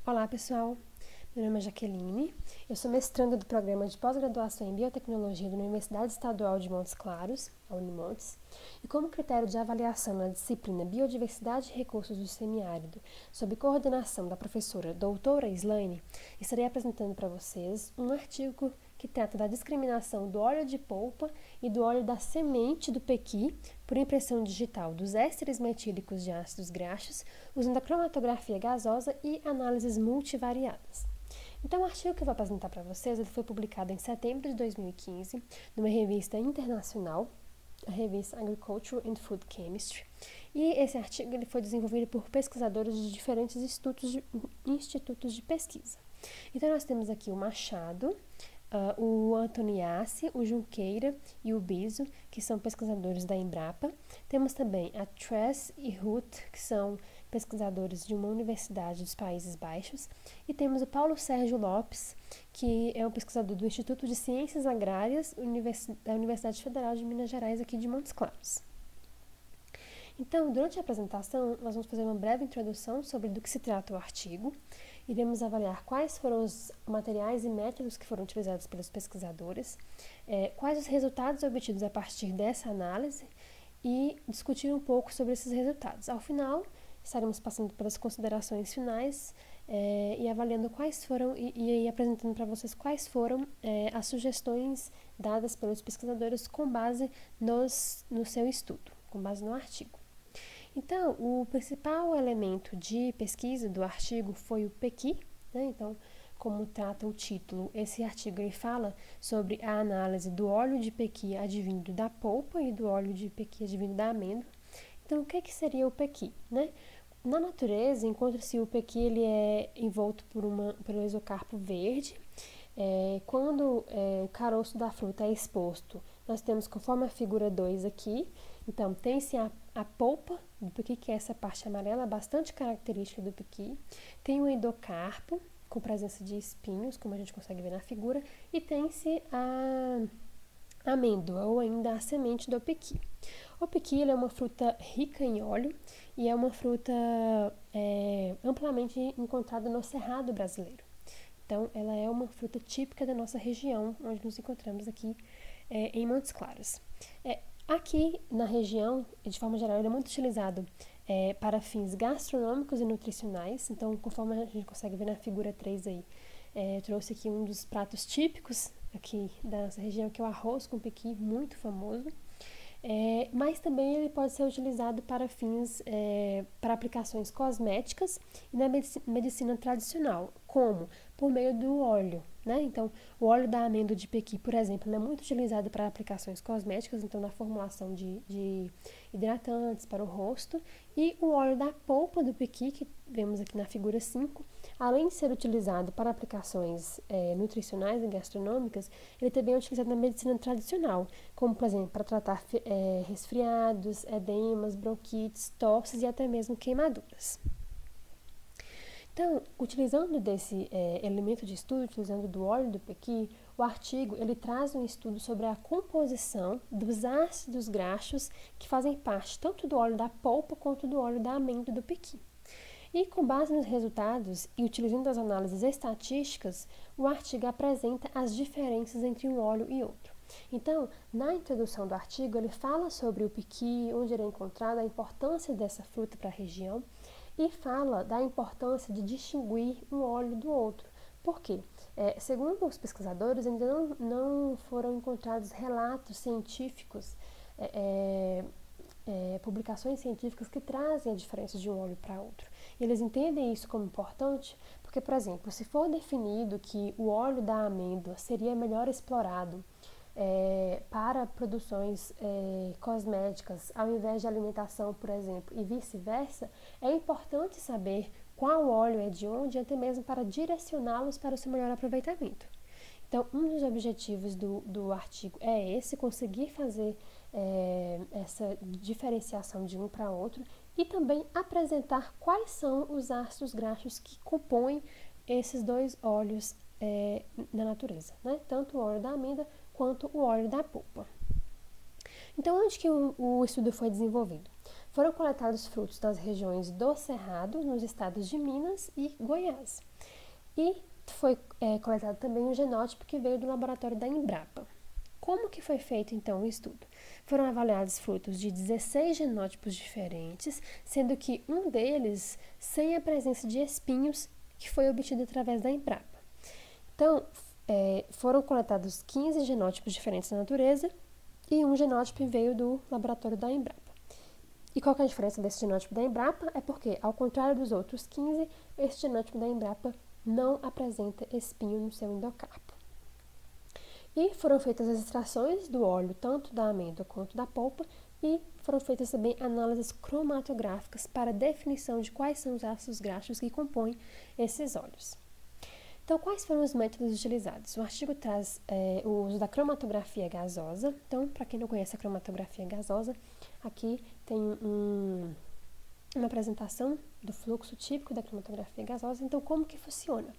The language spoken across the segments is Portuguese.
Olá, pessoal. Meu nome é Jaqueline. Eu sou mestranda do Programa de Pós-Graduação em Biotecnologia da Universidade Estadual de Montes Claros, a Unimontes, e como critério de avaliação na disciplina Biodiversidade e Recursos do Semiárido, sob coordenação da professora doutora Slaine, estarei apresentando para vocês um artigo que trata da discriminação do óleo de polpa e do óleo da semente do pequi por impressão digital dos ésteres metílicos de ácidos graxos, usando a cromatografia gasosa e análises multivariadas. Então, o artigo que eu vou apresentar para vocês ele foi publicado em setembro de 2015, numa revista internacional, a revista Agriculture and Food Chemistry, e esse artigo ele foi desenvolvido por pesquisadores de diferentes institutos de pesquisa. Então, nós temos aqui o Machado, o Antoniassi, o Junqueira e o Biso, que são pesquisadores da Embrapa. Temos também a Tress e Ruth, que são pesquisadores de uma universidade dos Países Baixos. E temos o Paulo Sérgio Lopes, que é um pesquisador do Instituto de Ciências Agrárias da Universidade Federal de Minas Gerais, aqui de Montes Claros. Então, durante a apresentação, nós vamos fazer uma breve introdução sobre do que se trata o artigo. Iremos avaliar quais foram os materiais e métodos que foram utilizados pelos pesquisadores, quais os resultados obtidos a partir dessa análise e discutir um pouco sobre esses resultados. Ao final, estaremos passando pelas considerações finais e avaliando quais foram e apresentando para vocês quais foram as sugestões dadas pelos pesquisadores com base no seu estudo, com base no artigo. Então, o principal elemento de pesquisa do artigo foi o pequi, né? Então, como trata o título, esse artigo ele fala sobre a análise do óleo de pequi advindo da polpa e do óleo de pequi advindo da amêndoa. Então, o que seria o pequi, né? Na natureza, encontra-se o pequi, ele é envolto pelo exocarpo verde. Quando o caroço da fruta é exposto, nós temos, conforme a figura 2 aqui, então tem-se a polpa do pequi, que é essa parte amarela, bastante característica do pequi, tem o endocarpo, com presença de espinhos, como a gente consegue ver na figura, e tem-se a amêndoa, ou ainda a semente do pequi. O pequi é uma fruta rica em óleo e é uma fruta amplamente encontrada no Cerrado brasileiro. Então, ela é uma fruta típica da nossa região, onde nos encontramos aqui em Montes Claros. Aqui na região, de forma geral, ele é muito utilizado para fins gastronômicos e nutricionais. Então, conforme a gente consegue ver na figura 3 aí, trouxe aqui um dos pratos típicos aqui da nossa região, que é o arroz com pequi, muito famoso. Mas também ele pode ser utilizado para fins, para aplicações cosméticas e na medicina tradicional, como por meio do óleo, né? Então, o óleo da amêndoa de pequi, por exemplo, ele é muito utilizado para aplicações cosméticas, então na formulação de hidratantes para o rosto, e o óleo da polpa do pequi, que vemos aqui na figura 5, além de ser utilizado para aplicações nutricionais e gastronômicas, ele também é utilizado na medicina tradicional, como, por exemplo, para tratar resfriados, edemas, bronquites, tosses e até mesmo queimaduras. Então, utilizando desse elemento de estudo, utilizando do óleo do pequi, o artigo ele traz um estudo sobre a composição dos ácidos graxos que fazem parte tanto do óleo da polpa quanto do óleo da amêndoa do pequi. E com base nos resultados e utilizando as análises estatísticas, o artigo apresenta as diferenças entre um óleo e outro. Então, na introdução do artigo, ele fala sobre o pequi, onde ele é encontrado, a importância dessa fruta para a região, e fala da importância de distinguir um óleo do outro. Por quê? Segundo os pesquisadores, ainda não foram encontrados relatos científicos, publicações científicas que trazem a diferença de um óleo para outro. Eles entendem isso como importante porque, por exemplo, se for definido que o óleo da amêndoa seria melhor explorado para produções cosméticas ao invés de alimentação, por exemplo, e vice-versa, é importante saber qual óleo é de onde, até mesmo para direcioná-los para o seu melhor aproveitamento. Então, um dos objetivos do artigo é esse, conseguir fazer essa diferenciação de um para outro e também apresentar quais são os ácidos graxos que compõem esses dois óleos na natureza, né? Tanto o óleo da amêndoa quanto o óleo da polpa. Então, onde que o estudo foi desenvolvido? foram coletados frutos nas regiões do Cerrado, nos estados de Minas e Goiás. E foi coletado também um genótipo que veio do laboratório da Embrapa. Como que foi feito, então, o estudo? Foram avaliados frutos de 16 genótipos diferentes, sendo que um deles sem a presença de espinhos, que foi obtido através da Embrapa. Então, foram coletados 15 genótipos diferentes na natureza e um genótipo veio do laboratório da Embrapa. E qual que é a diferença desse genótipo da Embrapa? É porque, ao contrário dos outros 15, esse genótipo da Embrapa não apresenta espinho no seu endocarpo. E foram feitas as extrações do óleo, tanto da amêndoa quanto da polpa, e foram feitas também análises cromatográficas para definição de quais são os ácidos graxos que compõem esses óleos. Então, quais foram os métodos utilizados? O artigo traz o uso da cromatografia gasosa. Então, para quem não conhece a cromatografia gasosa, aqui tem uma apresentação do fluxo típico da cromatografia gasosa. Então, como que funciona?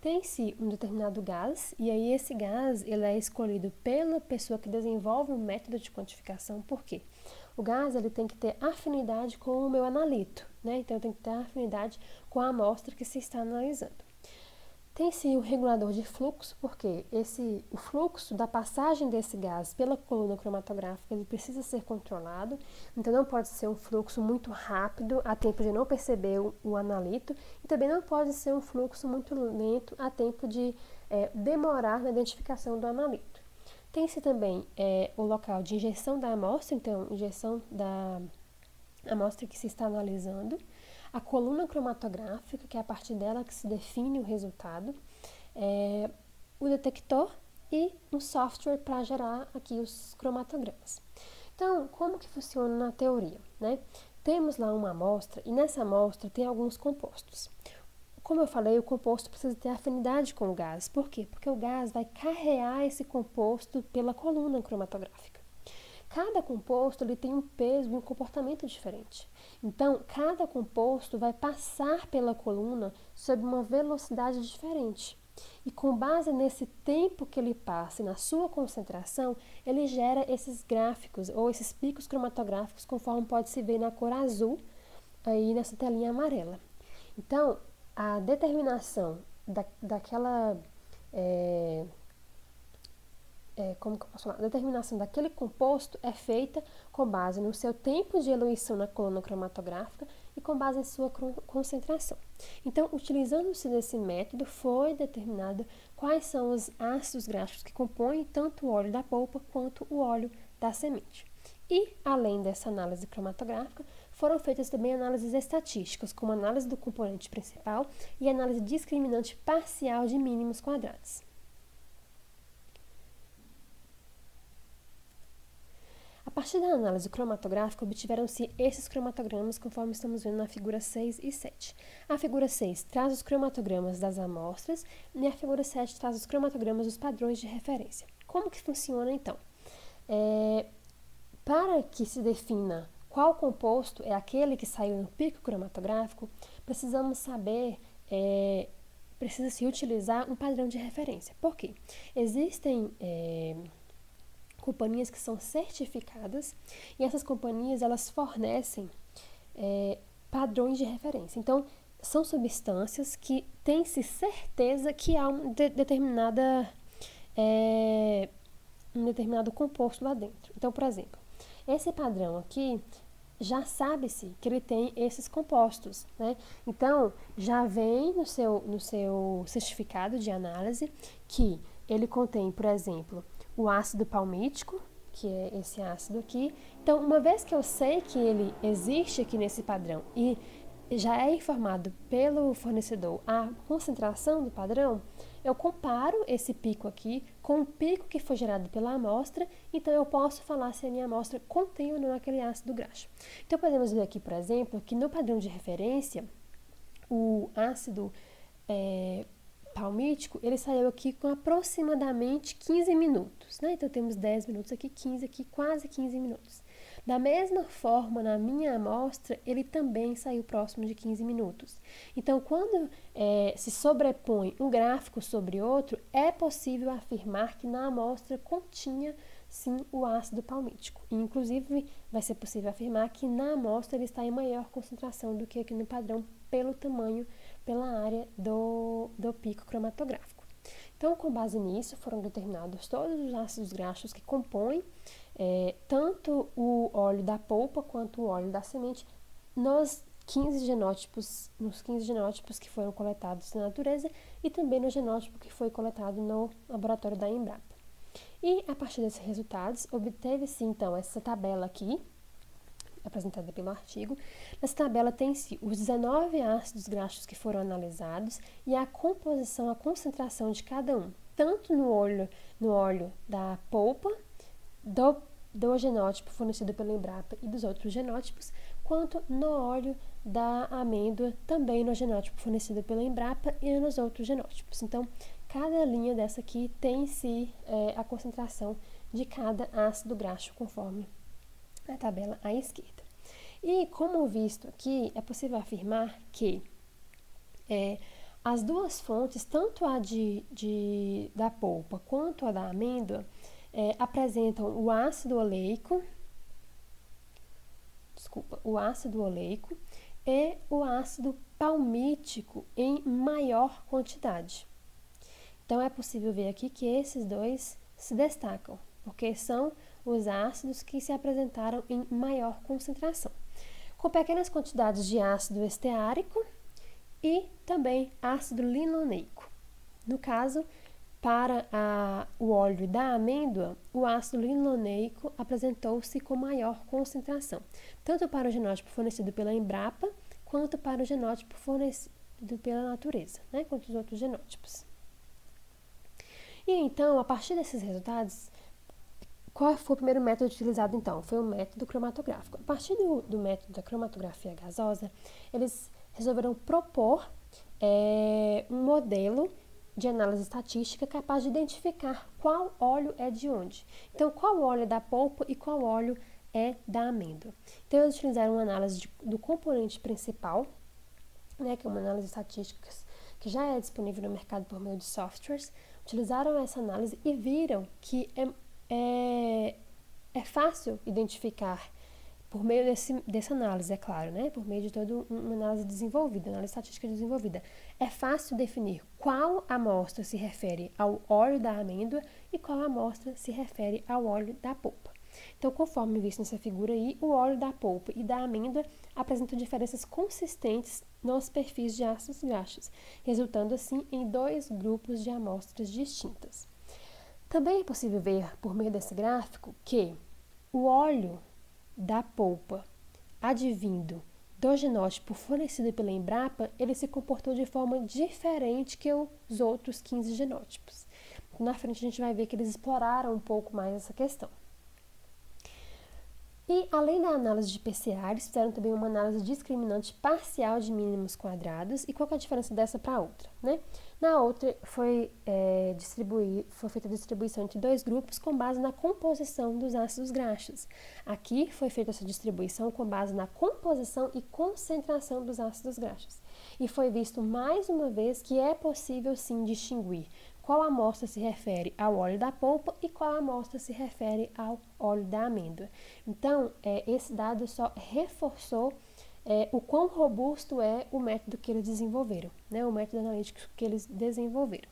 Tem-se um determinado gás, e aí esse gás ele é escolhido pela pessoa que desenvolve o método de quantificação. Por quê? O gás ele tem que ter afinidade com o meu analito, né? Então, tem que ter afinidade com a amostra que se está analisando. Tem-se o regulador de fluxo, porque o fluxo da passagem desse gás pela coluna cromatográfica ele precisa ser controlado, então não pode ser um fluxo muito rápido, a tempo de não perceber o analito, e também não pode ser um fluxo muito lento, a tempo de demorar na identificação do analito. Tem-se também o local de injeção da amostra, então injeção da amostra que se está analisando, a coluna cromatográfica, que é a partir dela que se define o resultado, o detector e um software para gerar aqui os cromatogramas. Então, como que funciona na teoria, né? Temos lá uma amostra e nessa amostra tem alguns compostos. Como eu falei, o composto precisa ter afinidade com o gás. Por quê? Porque o gás vai carrear esse composto pela coluna cromatográfica. Cada composto ele tem um peso e um comportamento diferente. Então, cada composto vai passar pela coluna sob uma velocidade diferente. E com base nesse tempo que ele passa e na sua concentração, ele gera esses gráficos ou esses picos cromatográficos, conforme pode se ver na cor azul, aí nessa telinha amarela. Então, a determinação daquela... como que eu posso falar? A determinação daquele composto é feita com base no seu tempo de eluição na coluna cromatográfica e com base em sua concentração. Então, utilizando-se desse método, foi determinado quais são os ácidos graxos que compõem tanto o óleo da polpa quanto o óleo da semente. E, além dessa análise cromatográfica, foram feitas também análises estatísticas, como análise do componente principal e análise discriminante parcial de mínimos quadrados. A partir da análise cromatográfica, obtiveram-se esses cromatogramas, conforme estamos vendo na figura 6 e 7. A figura 6 traz os cromatogramas das amostras e a figura 7 traz os cromatogramas dos padrões de referência. Como que funciona, então? Para que se defina qual composto é aquele que saiu no pico cromatográfico, precisamos saber, precisa-se utilizar um padrão de referência. Por quê? Existem... companhias que são certificadas e essas companhias elas fornecem padrões de referência. Então, são substâncias que tem-se certeza que há um determinado composto lá dentro. Então, por exemplo, esse padrão aqui já sabe-se que ele tem esses compostos, né? Então, já vem no seu certificado de análise que ele contém, por exemplo, o ácido palmítico, que é esse ácido aqui. Então, uma vez que eu sei que ele existe aqui nesse padrão e já é informado pelo fornecedor a concentração do padrão, eu comparo esse pico aqui com o pico que foi gerado pela amostra, então eu posso falar se a minha amostra contém ou não aquele ácido graxo. Então, podemos ver aqui, por exemplo, que no padrão de referência, o ácido palmítico, ele saiu aqui com aproximadamente 15 minutos, né? Então, temos 10 minutos aqui, 15 aqui, quase 15 minutos. Da mesma forma, na minha amostra, ele também saiu próximo de 15 minutos. Então, quando se sobrepõe um gráfico sobre outro, é possível afirmar que na amostra continha sim, o ácido palmítico. E, inclusive, vai ser possível afirmar que na amostra ele está em maior concentração do que aqui no padrão, pelo tamanho, pela área do pico cromatográfico. Então, com base nisso, foram determinados todos os ácidos graxos que compõem tanto o óleo da polpa quanto o óleo da semente nos 15 genótipos que foram coletados na natureza e também no genótipo que foi coletado no laboratório da Embrapa. E, a partir desses resultados, obteve-se, então, essa tabela aqui, apresentada pelo artigo. Nessa tabela tem-se os 19 ácidos graxos que foram analisados e a composição, a concentração de cada um, tanto no óleo da polpa, do genótipo fornecido pela Embrapa e dos outros genótipos, quanto no óleo da amêndoa, também no genótipo fornecido pela Embrapa e nos outros genótipos. Então, cada linha dessa aqui tem em si a concentração de cada ácido graxo, conforme a tabela à esquerda. E, como visto aqui, é possível afirmar que as duas fontes, tanto a da polpa quanto a da amêndoa, apresentam o ácido oleico e o ácido palmítico em maior quantidade. Então, é possível ver aqui que esses dois se destacam, porque são os ácidos que se apresentaram em maior concentração, com pequenas quantidades de ácido esteárico e também ácido linoleico. No caso, para o óleo da amêndoa, o ácido linoleico apresentou-se com maior concentração, tanto para o genótipo fornecido pela Embrapa, quanto para o genótipo fornecido pela natureza, quanto os outros genótipos. E então, a partir desses resultados, qual foi o primeiro método utilizado então? Foi o método cromatográfico. A partir do método da cromatografia gasosa, eles resolveram propor um modelo de análise estatística capaz de identificar qual óleo é de onde. Então, qual óleo é da polpa e qual óleo é da amêndoa. Então, eles utilizaram uma análise do componente principal, que é uma análise estatística que já é disponível no mercado por meio de softwares, utilizaram essa análise e viram que é fácil identificar, por meio dessa análise, é claro, por meio de toda uma análise desenvolvida, análise estatística desenvolvida, é fácil definir qual amostra se refere ao óleo da amêndoa e qual amostra se refere ao óleo da polpa. Então, conforme visto nessa figura aí, o óleo da polpa e da amêndoa apresentam diferenças consistentes nos perfis de ácidos graxos, resultando assim em 2 grupos de amostras distintas. Também é possível ver, por meio desse gráfico, que o óleo da polpa advindo do genótipo fornecido pela Embrapa, ele se comportou de forma diferente que os outros 15 genótipos. Na frente a gente vai ver que eles exploraram um pouco mais essa questão. E, além da análise de PCA, eles fizeram também uma análise discriminante parcial de mínimos quadrados. E qual que é a diferença dessa para a outra? Na outra, foi feita a distribuição entre 2 grupos com base na composição dos ácidos graxos. Aqui foi feita essa distribuição com base na composição e concentração dos ácidos graxos. E foi visto mais uma vez que é possível sim distinguir qual amostra se refere ao óleo da polpa e qual amostra se refere ao óleo da amêndoa. Então, esse dado só reforçou o quão robusto é o método que eles desenvolveram, o método analítico que eles desenvolveram.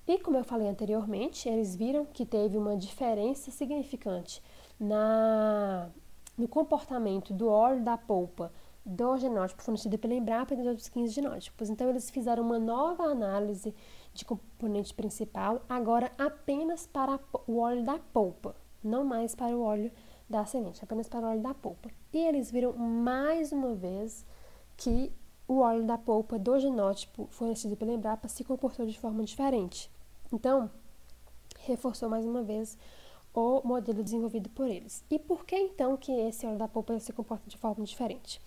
E, como eu falei anteriormente, eles viram que teve uma diferença significante no comportamento do óleo da polpa do genótipo fornecido pela Embrapa e dos outros 15 genótipos. Então, eles fizeram uma nova análise de componente principal, agora apenas para o óleo da polpa, não mais para o óleo da semente, apenas para o óleo da polpa. E eles viram mais uma vez que o óleo da polpa do genótipo fornecido pela Embrapa se comportou de forma diferente. Então, reforçou mais uma vez o modelo desenvolvido por eles. E por que então que esse óleo da polpa se comporta de forma diferente?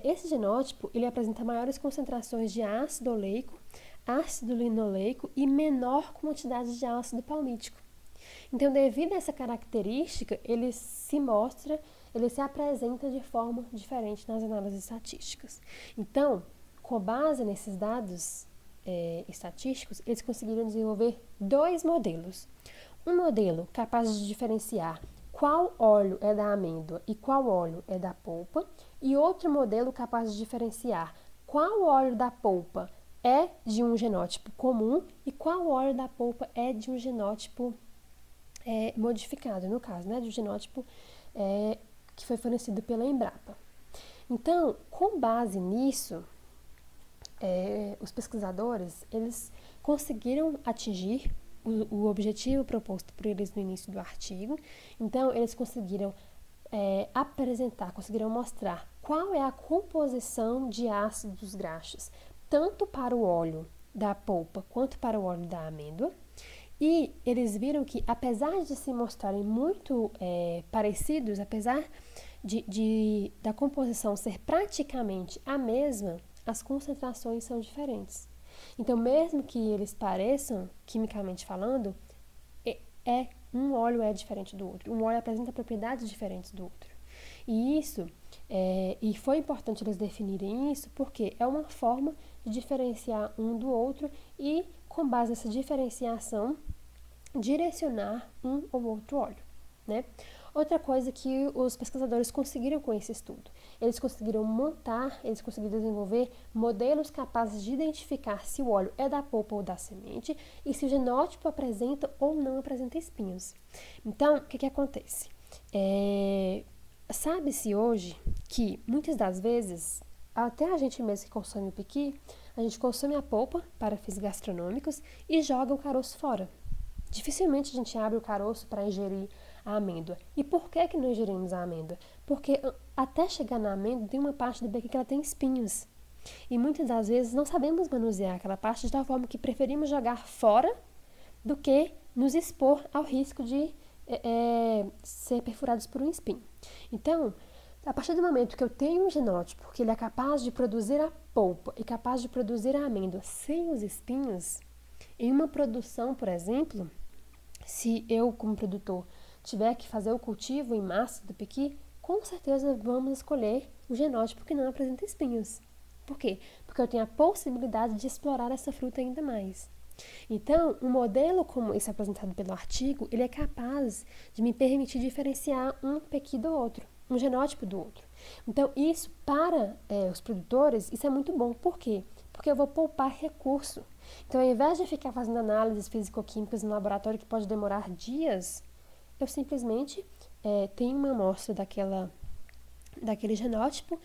Esse genótipo, ele apresenta maiores concentrações de ácido oleico, ácido linoleico e menor quantidade de ácido palmítico. Então, devido a essa característica, ele se apresenta de forma diferente nas análises estatísticas. Então, com base nesses dados estatísticos, eles conseguiram desenvolver 2 modelos. um modelo capaz de diferenciar qual óleo é da amêndoa e qual óleo é da polpa, e outro modelo capaz de diferenciar qual óleo da polpa é de um genótipo comum e qual óleo da polpa é de um genótipo modificado, no caso, né, de um genótipo que foi fornecido pela Embrapa. Então, com base nisso, os pesquisadores, eles conseguiram atingir o objetivo proposto por eles no início do artigo. Então, eles conseguiram apresentar, conseguiram mostrar qual é a composição de ácidos graxos, tanto para o óleo da polpa quanto para o óleo da amêndoa. E eles viram que, apesar de se mostrarem muito parecidos, apesar da composição ser praticamente a mesma, as concentrações são diferentes. Então, mesmo que eles pareçam, quimicamente falando, um óleo é diferente do outro. Um óleo apresenta propriedades diferentes do outro. E e foi importante eles definirem isso porque é uma forma de diferenciar um do outro e, com base nessa diferenciação, direcionar um ou outro óleo, né? Outra coisa que os pesquisadores conseguiram com esse estudo, eles conseguiram desenvolver modelos capazes de identificar se o óleo é da polpa ou da semente e se o genótipo apresenta ou não apresenta espinhos. Então, o que acontece? Sabe-se hoje que, muitas das vezes, até a gente mesmo que consome o piqui, a gente consome a polpa para fins gastronômicos e joga o caroço fora. Dificilmente a gente abre o caroço para ingerir a amêndoa. E por que não ingerimos a amêndoa? Porque até chegar na amêndoa tem uma parte do piqui que ela tem espinhos. E muitas das vezes não sabemos manusear aquela parte de tal forma que preferimos jogar fora do que nos expor ao risco de ser perfurados por um espinho. Então, a partir do momento que eu tenho um genótipo que ele é capaz de produzir a polpa e capaz de produzir a amêndoa sem os espinhos, em uma produção, por exemplo, se eu, como produtor, tiver que fazer o cultivo em massa do piqui, com certeza vamos escolher o genótipo que não apresenta espinhos. Por quê? Porque eu tenho a possibilidade de explorar essa fruta ainda mais. Então, um modelo como esse apresentado pelo artigo, ele é capaz de me permitir diferenciar um piqui do outro, um genótipo do outro. Então, isso para os produtores, isso é muito bom. Por quê? Porque eu vou poupar recurso. Então, ao invés de ficar fazendo análises físico-químicas no laboratório que pode demorar dias, eu simplesmente tenho uma amostra daquele genótipo,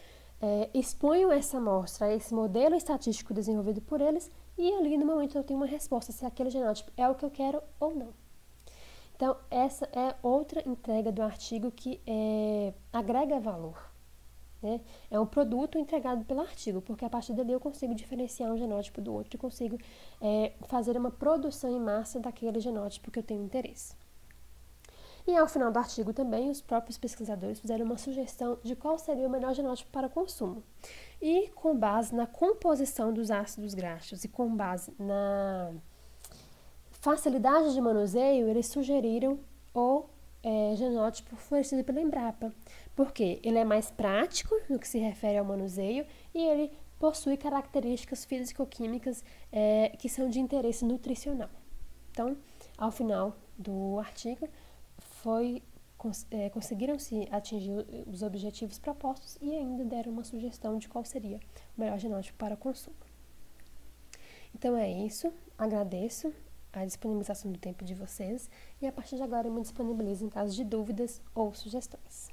exponho essa amostra a esse modelo estatístico desenvolvido por eles e ali no momento eu tenho uma resposta se aquele genótipo é o que eu quero ou não. Então, essa é outra entrega do artigo que agrega valor. Né? É um produto entregado pelo artigo, porque a partir dali eu consigo diferenciar um genótipo do outro e consigo fazer uma produção em massa daquele genótipo que eu tenho interesse. E ao final do artigo também, os próprios pesquisadores fizeram uma sugestão de qual seria o melhor genótipo para consumo. E com base na composição dos ácidos graxos e com base na facilidade de manuseio, eles sugeriram o genótipo fornecido pela Embrapa, porque ele é mais prático no que se refere ao manuseio e ele possui características físico-químicas que são de interesse nutricional. Então, ao final do artigo, conseguiram-se atingir os objetivos propostos e ainda deram uma sugestão de qual seria o melhor genótipo para consumo. Então é isso, agradeço a disponibilização do tempo de vocês e a partir de agora eu me disponibilizo em caso de dúvidas ou sugestões.